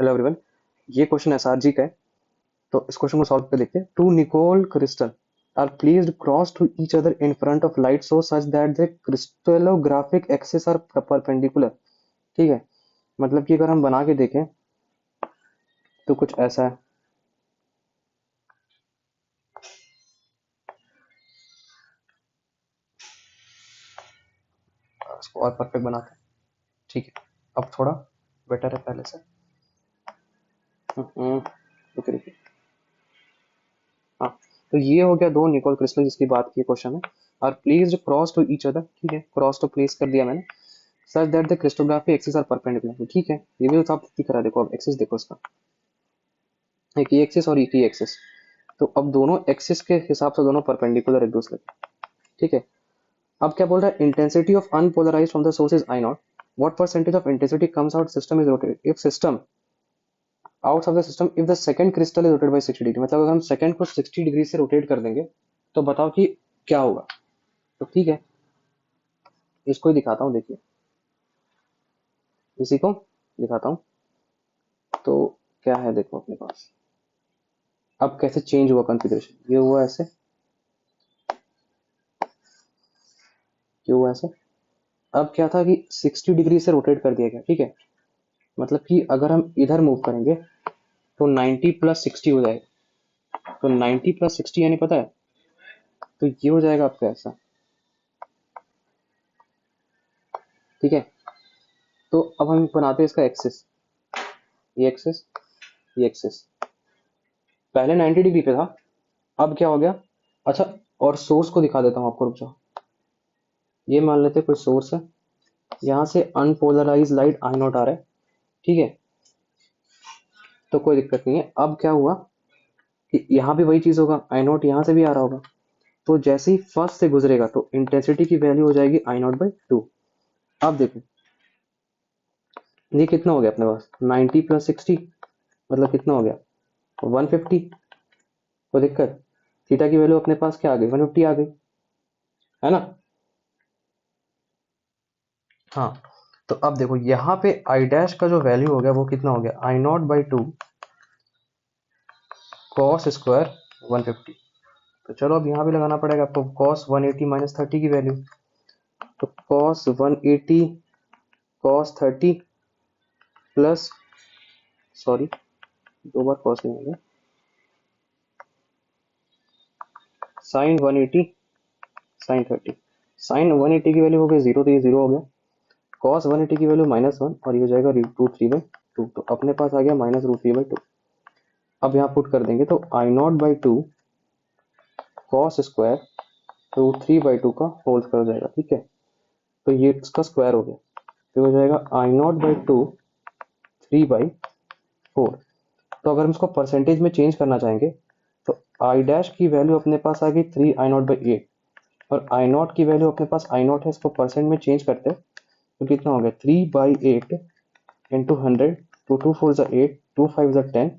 Hello everyone. ये question SRG का है, तो इस क्वेश्चन को सॉल्व करके देखते हैं। Two Nicol crystals are placed cross to each other in front of light source such that the crystallographic axis are perpendicular. ठीक है, मतलब कि अगर हम बना के देखें तो कुछ ऐसा है। इसको और परफेक्ट बनाते हैं। ठीक है, अब थोड़ा बेटर है पहले से। रुकिए रुकिए। हाँ, तो ये हो गया दो निकोल क्रिस्टल जिसकी बात की क्वेश्चन में। Are placed cross to each other. ठीक है, क्रॉस तो प्लेस कर दिया मैंने। Such that the crystallography axis are perpendicular. ठीक है, ये भी तो आप दिख रहा है। देखो अब एक्सिस देखो इसका, एक ई एक्सिस और एक ई एक्सिस। तो अब दोनों एक्सिस के हिसाब से दोनों परपेंडिकुलर एक दूसरे के। ठीक है, अब क्या बोल रहा है, intensity of unpolarised from the source is I not. What percentage of intensity comes out system is rotated if system out of the system if the second crystal is rotated bye 60 degree. मतलब अगर हम second को 60 degree से rotate कर देंगे तो बताओ कि क्या होगा। तो ठीक है, इसको ही दिखाता हूँ। देखिए, इसी को दिखाता हूँ। तो क्या है, देखो अपने पास अब कैसे चेंज हुआ कॉन्फ़िगरेशन। ये हुआ ऐसे, ये हुआ ऐसे। अब क्या था कि 60 डिग्री से रोटेट कर दिया गया। ठीक है, मतलब कि अगर हम इधर मूव करेंगे तो 90 प्लस 60 हो जाएगा। तो 90 प्लस 60 यानी पता है, तो ये हो जाएगा आपका ऐसा। ठीक है, तो अब हम बनाते हैं इसका एक्सिस। ये एक्सिस, ये एक्सिस। पहले 90 डिग्री पे था, अब क्या हो गया। अच्छा, और सोर्स को दिखा देता हूँ आपको, रुक जाओ। ये मान लेते हैं कोई सोर्स है, यहाँ से अनपोलराइज लाइट आई नॉट आ रहा है। ठीक है, तो कोई दिक्कत नहीं है। अब क्या हुआ कि यहाँ भी वही चीज होगा, आई नॉट यहाँ से भी आ रहा होगा। तो जैसे ही फर्स्ट से गुजरेगा तो इंटेंसिटी की वैल्यू हो जाएगी आई नॉट बाई टू। अब देखो ये कितना हो गया अपने पास, 90 प्लस 60 मतलब कितना हो गया, 150। कोई दिक्कत, थीटा की वैल्यू अपने पास क्या आ गई, 150 आ गई, है ना। हाँ, तो अब देखो यहाँ पे आई डैश का जो वैल्यू हो गया वो कितना हो गया, I naught by two cos square 150। तो चलो अब यहाँ भी लगाना पड़ेगा आपको कॉस 180 माइनस 30 की वैल्यू। तो कॉस 180 कॉस 30 प्लस, सॉरी दो बार कॉस नहीं होगा, साइन 180 साइन 30। साइन 180 की वैल्यू हो गई जीरो, तो ये जीरो हो गया। कॉस 180 की वैल्यू -1 और ये हो जाएगा रूट 3 बाई टू। तो अपने पास आ गया माइनस रूट 3 बाई टू। अब यहाँ पुट कर देंगे तो I naught by two cos square root 3 by two का होल स्क्वायर हो जाएगा। ठीक है, तो ये इसका स्क्वायर हो गया, तो हो जाएगा आई नॉट बाई टू 3/4। तो अगर हम इसको परसेंटेज में चेंज करना चाहेंगे तो आई डैश की वैल्यू अपने पास आ गई 3 आई नॉट बाई 8, और आई नॉट की वैल्यू अपने पास आई नॉट है, इसको परसेंट में चेंज करते हैं तो कितना हो गया 3/8 इंटू 100। टू टू फोर ज़ा 8, टू फाइव ज़ा 10।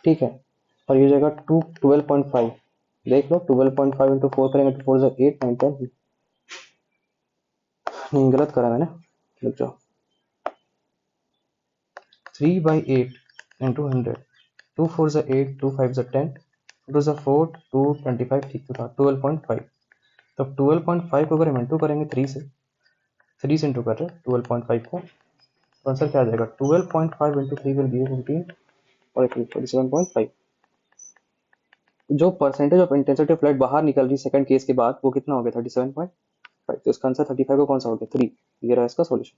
ठीक है, और ये हो जाएगा 12.5। देख लो 12.5 इंटू फोर करेंगे तो 4 ज़ा 8 9 10। नहीं, गलत करा मैंने, रुक जाओ। 3/8 इंटू 100, टू फोर ज़ा 8, टू फाइव ज़ा 10, टू ज़ा 4, टू 25, ठीक तो था 12.5। तो 12.5 को अगर हम इंटू करेंगे 3 से इंटू कर रहे हैं 12.5 को, तो आंसर क्या आ जाएगा, 12.5 इंटू 3 विल गिव 15 और 47.5। जो percentage of intensity of light बाहर निकल रही सेकंड केस के बाद वो कितना हो गया, 37.5। तो इसका आंसर 35 को कौन सा हो गया, 3। ये रहा इसका सॉल्यूशन।